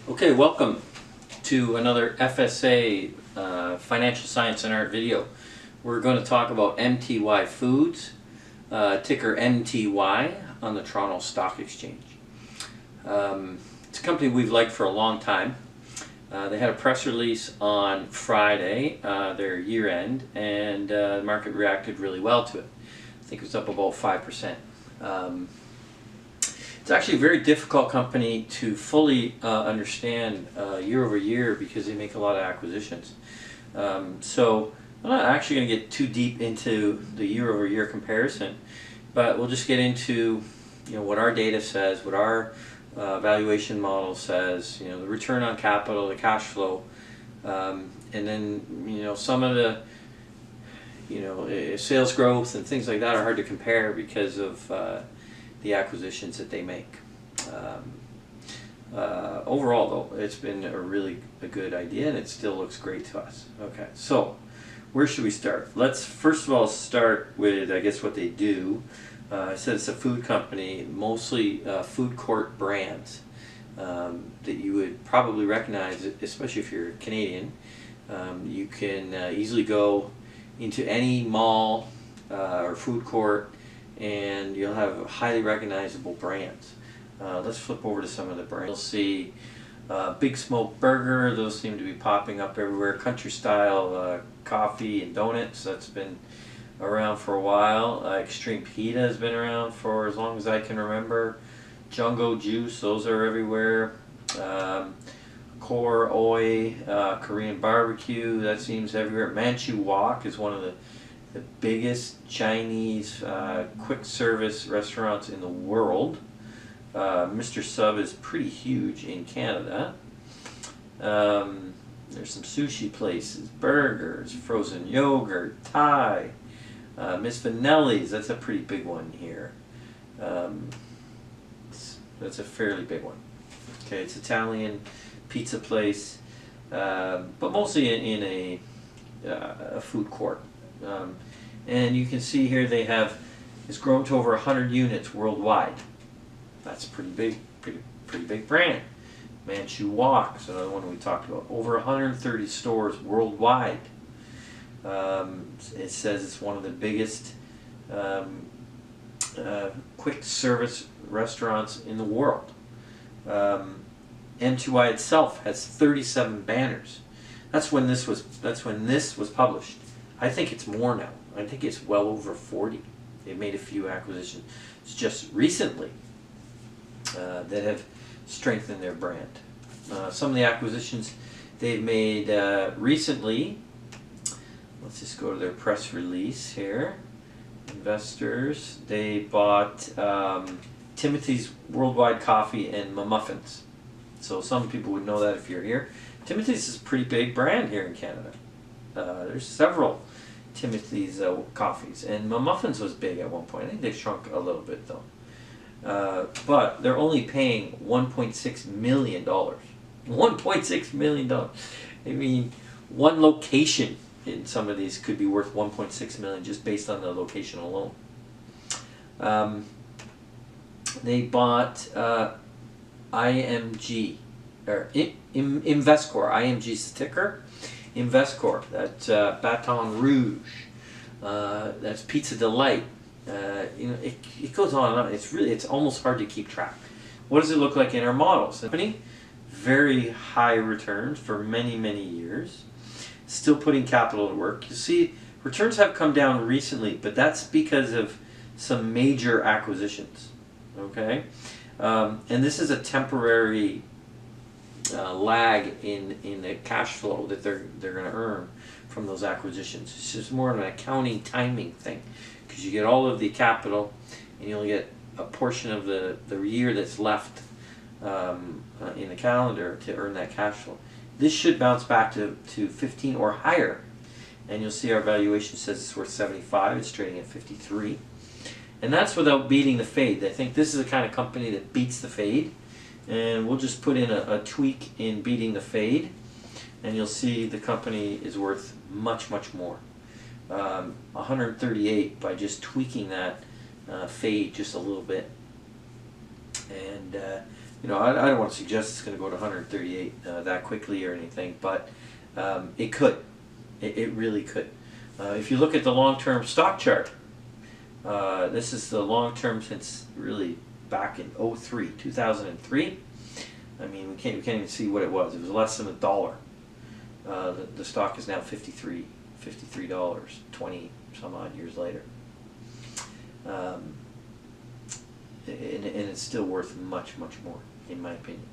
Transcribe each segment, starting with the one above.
Okay, welcome to another FSA Financial Science and Art video. We're going to talk about MTY Foods, ticker MTY on the Toronto Stock Exchange. It's a company we've liked for a long time. They had a press release on Friday, their year end, and the market reacted really well to it. I think it was up about 5%. It's actually a very difficult company to fully understand year over year because they make a lot of acquisitions. So I'm not actually going to get too deep into the year over year comparison, but we'll just get into what our data says, what our valuation model says, the return on capital, the cash flow, and then some of the sales growth and things like that are hard to compare because of the acquisitions that they make. Overall though, it's been a really good idea and it still looks great to us. Okay, so where should we start? Let's first of all start with, I guess, what they do. I said it's a food company, mostly food court brands that you would probably recognize, especially if you're Canadian. You can easily go into any mall or food court and you'll have highly recognizable brands. Let's flip over to some of the brands. You'll see Big Smoke Burger, those seem to be popping up everywhere. Country Style Coffee and Donuts, that's been around for a while. Extreme Pita has been around for as long as I can remember. Jungo Juice, those are everywhere. Core Oi, Korean Barbecue, that seems everywhere. Manchu Wok is one of the biggest Chinese quick service restaurants in the world. Mr. Sub is pretty huge in Canada. There's some sushi places, burgers, frozen yogurt, Thai. Miss Vanelli's, that's a pretty big one here. That's a fairly big one. Okay, it's Italian pizza place, but mostly in a food court. And you can see here it's grown to over 100 units worldwide. That's pretty big, pretty big brand. Manchu Wok is another one we talked about. Over 130 stores worldwide. It says it's one of the biggest quick service restaurants in the world. MTY itself has 37 banners. That's when this was published. I think it's more now. I think it's well over 40. They've made a few acquisitions just recently that have strengthened their brand. Some of the acquisitions they've made recently, let's just go to their press release here. Investors, they bought Timothy's Worldwide Coffee and Muffins. So some people would know that if you're here. Timothy's is a pretty big brand here in Canada. There's several Timothy's coffees, and Muffins was big at one point. I think they shrunk a little bit though. But they're only paying $1.6 million. $1.6 million. I mean, one location in some of these could be worth $1.6 million just based on the location alone. They bought IMG, or Investcorp. IMG's ticker. Investcorp. That's Baton Rouge. That's Pizza Delight. It goes on and on. It's almost hard to keep track. What does it look like in our models? Company, very high returns for many years. Still putting capital to work. You see, returns have come down recently, but that's because of some major acquisitions. Okay, and this is a temporary lag in the cash flow that they're going to earn from those acquisitions. It's just more of an accounting timing thing, because you get all of the capital and you'll get a portion of the year that's left in the calendar to earn that cash flow. This should bounce back to 15 or higher, and you'll see our valuation says it's worth 75. It's trading at 53, and that's without beating the fade. I think this is the kind of company that beats the fade, and we'll just put in a tweak in beating the fade, and you'll see the company is worth much more. 138 by just tweaking that fade just a little bit, and you know, I don't want to suggest it's going to go to 138 that quickly or anything, but it could. It really could. If you look at the long-term stock chart, this is the long-term since really back in 2003. I mean, we can't even see what it was. It was less than $1. The stock is now $53, $20 some odd years later. And it's still worth much, much more, in my opinion.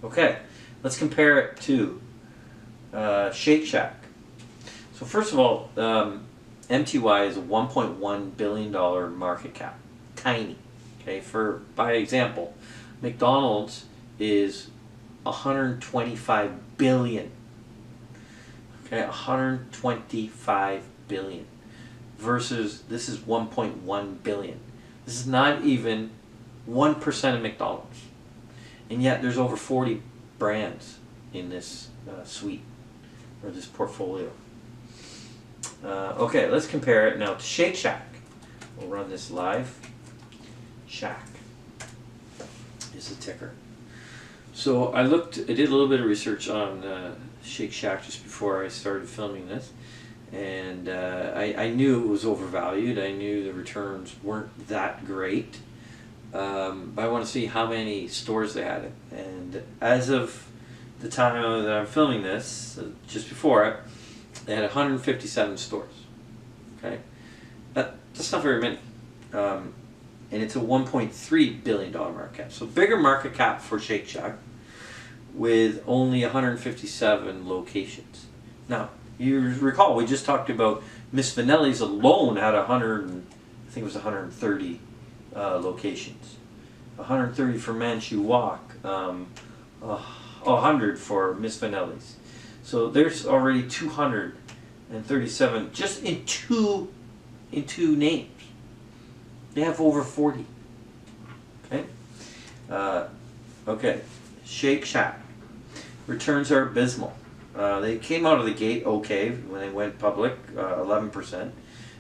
Okay, let's compare it to Shake Shack. So first of all, MTY is a $1.1 billion market cap. Tiny. Okay, by example, McDonald's is 125 billion. Okay, 125 billion versus this is 1.1 billion. This is not even 1% of McDonald's, and yet there's over 40 brands in this suite or this portfolio. Okay, let's compare it now to Shake Shack. We'll run this live. Shack is the ticker. So I did a little bit of research on Shake Shack just before I started filming this, and I knew it was overvalued. I knew the returns weren't that great, but I want to see how many stores they had. And as of the time that I'm filming this, just before it, they had 157 stores. Okay, that's not very many, and it's a $1.3 billion market cap. So bigger market cap for Shake Shack with only 157 locations. Now, you recall we just talked about Miss Vanelli's alone had 130 locations. 130 for Manchu Walk, 100 for Miss Vanelli's. So there's already 237 just in two names. They have over 40. Okay. Okay. Shake Shack. Returns are abysmal. They came out of the gate okay when they went public, 11%.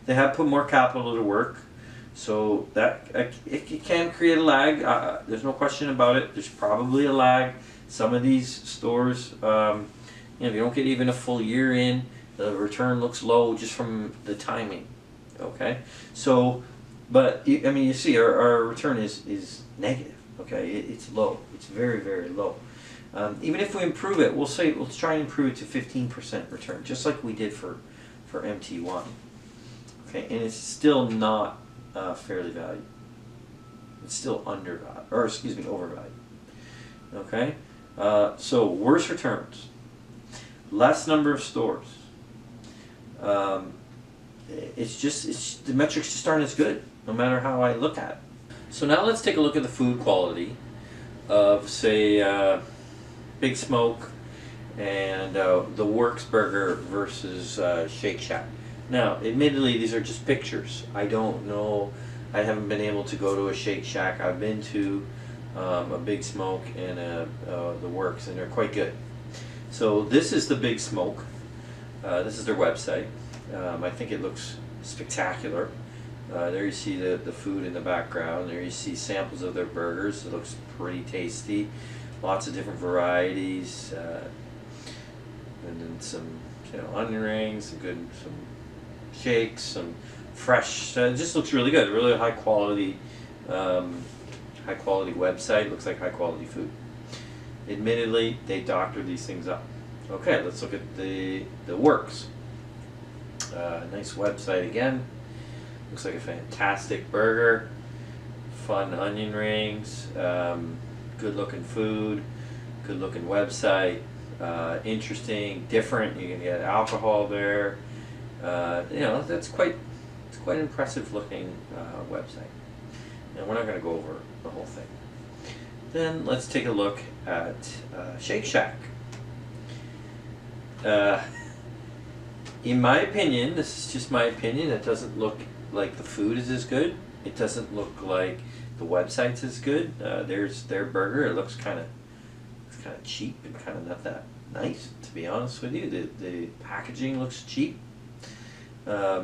They have put more capital to work, so that it can create a lag. There's no question about it. There's probably a lag. Some of these stores, if you don't get even a full year in, the return looks low just from the timing. Okay, so, but I mean, you see, our return is negative. Okay, it's low. It's very, very low. Even if we improve it, we'll try and improve it to 15% return, just like we did for MT1. Okay, and it's still not fairly valued. It's still undervalued, or excuse me, overvalued. Okay, so worse returns, less number of stores. It's the metrics just aren't as good, no matter how I look at it. So now let's take a look at the food quality of, say, Big Smoke and the Works Burger versus Shake Shack. Now, admittedly, these are just pictures. I don't know. I haven't been able to go to a Shake Shack. I've been to a Big Smoke and the Works, and they're quite good. So this is the Big Smoke. This is their website. I think it looks spectacular. There you see the food in the background. There you see samples of their burgers. It looks pretty tasty. Lots of different varieties. And then some onion rings, some shakes, some fresh. It just looks really good. Really high quality website. Looks like high quality food. Admittedly, they doctor these things up. Okay, let's look at the Works. Nice website again. Looks like a fantastic burger. Fun onion rings. Good looking food. Good looking website. Interesting, different. You can get alcohol there. It's quite impressive looking website. And we're not going to go over the whole thing. Then let's take a look at Shake Shack. In my opinion, this is just my opinion, it doesn't look like the food is as good. It doesn't look like the website's as good. There's their burger. It looks kind of cheap and kind of not that nice, to be honest with you. The packaging looks cheap. They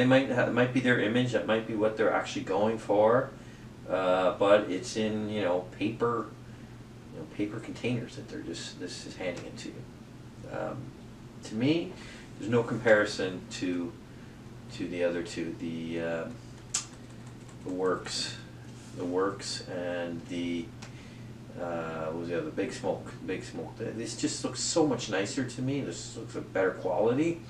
might be their image. That might be what they're actually going for. but it's in paper, paper containers that this is handing it to you. To me, there's no comparison to the other two, the Works and the what was the other, Big Smoke. This just looks so much nicer to me. This looks a better quality.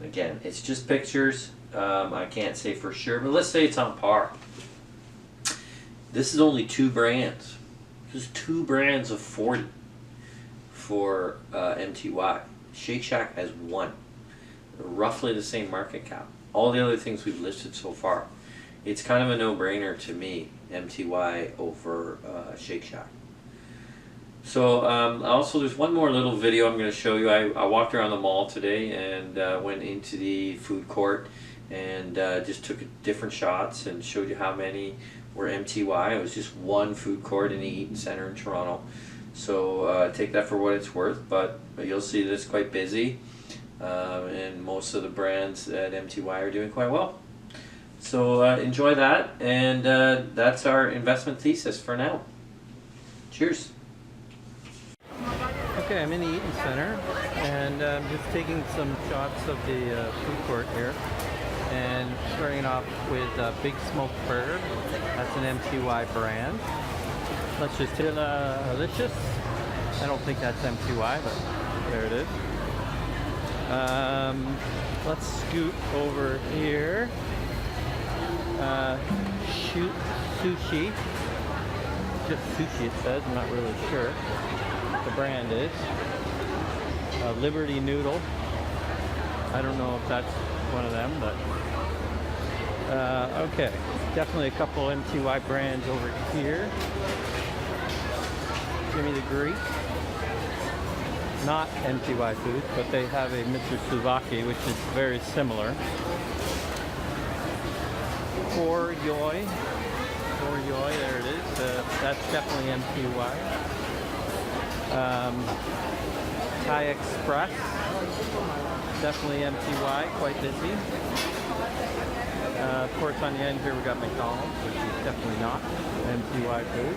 Again, it's just pictures. I can't say for sure, but let's say it's on par. This is only 2 brands. This is 2 brands of 40 for MTY. Shake Shack has 1. Roughly the same market cap. All the other things we've listed so far. It's kind of a no-brainer to me, MTY over Shake Shack. So also there's one more little video I'm going to show you. I walked around the mall today and went into the food court and just took different shots and showed you how many were MTY. It was just one food court in the Eaton Centre in Toronto. So take that for what it's worth, but you'll see that it's quite busy and most of the brands at MTY are doing quite well. So enjoy that, and that's our investment thesis for now. Cheers. Okay, I'm in the Eaton Centre, and I'm just taking some shots of the food court here, and starting off with Big Smoke Burger. That's an MTY brand. Let's just hit delicious. I don't think that's MTY, but there it is. Let's scoot over here. Sushi. Just sushi it says, I'm not really sure what the brand is. Liberty Noodle. I don't know if that's one of them, but okay. Definitely a couple MTY brands over here. Give me the Greek. Not MTY Foods, but they have a Mr. Souvlaki, which is very similar. Four Yoy, there it is. That's definitely MTY. Thai Express, definitely MTY, quite busy. Of course, on the end here we got McDonald's, which is definitely not MTY food.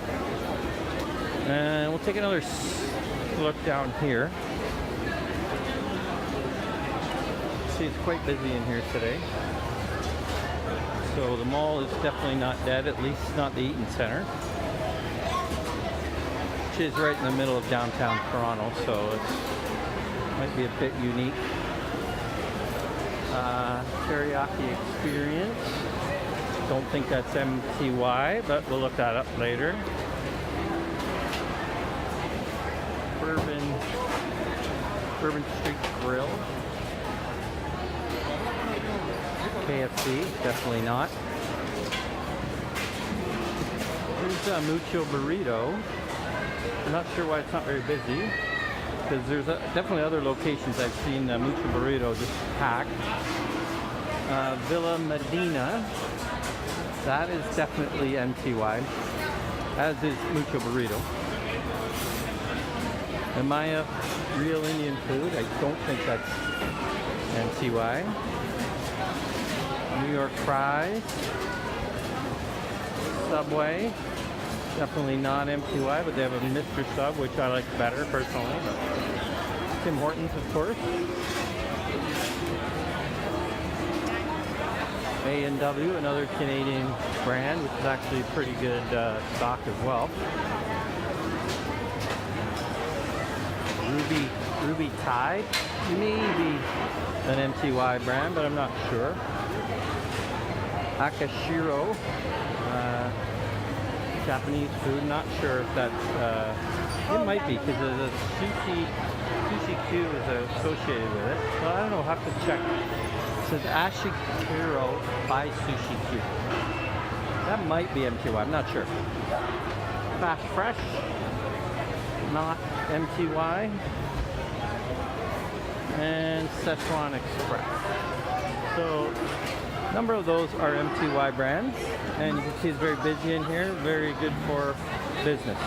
And we'll take another look down here. See, it's quite busy in here today. So the mall is definitely not dead, at least not the Eaton Centre, which is right in the middle of downtown Toronto, so it might be a bit unique. Teriyaki Experience. Don't think that's MTY, but we'll look that up later. Bourbon Street Grill. KFC, definitely not. Here's a Mucho Burrito. I'm not sure why it's not very busy, because there's definitely other locations I've seen Mucho Burrito just packed. Villa Medina. That is definitely MTY, as is Mucho Burrito. Amaya Real Indian Food. I don't think that's MTY. New York Fries, Subway, definitely not MTY, but they have a Mr. Sub, which I like better personally. Tim Hortons, of course. A&W, another Canadian brand, which is actually pretty good stock as well. Ruby Tide, maybe an MTY brand, but I'm not sure. Akashiro, Japanese food, not sure if that's, it might be, because the Sushi Q is associated with it, so I don't know, I'll have to check. It says Ashikiro by Sushi Q. That might be MTY, I'm not sure. Fast Fresh, not MTY. And Szechuan Express. So a number of those are MTY brands, and you can see it's very busy in here, very good for business.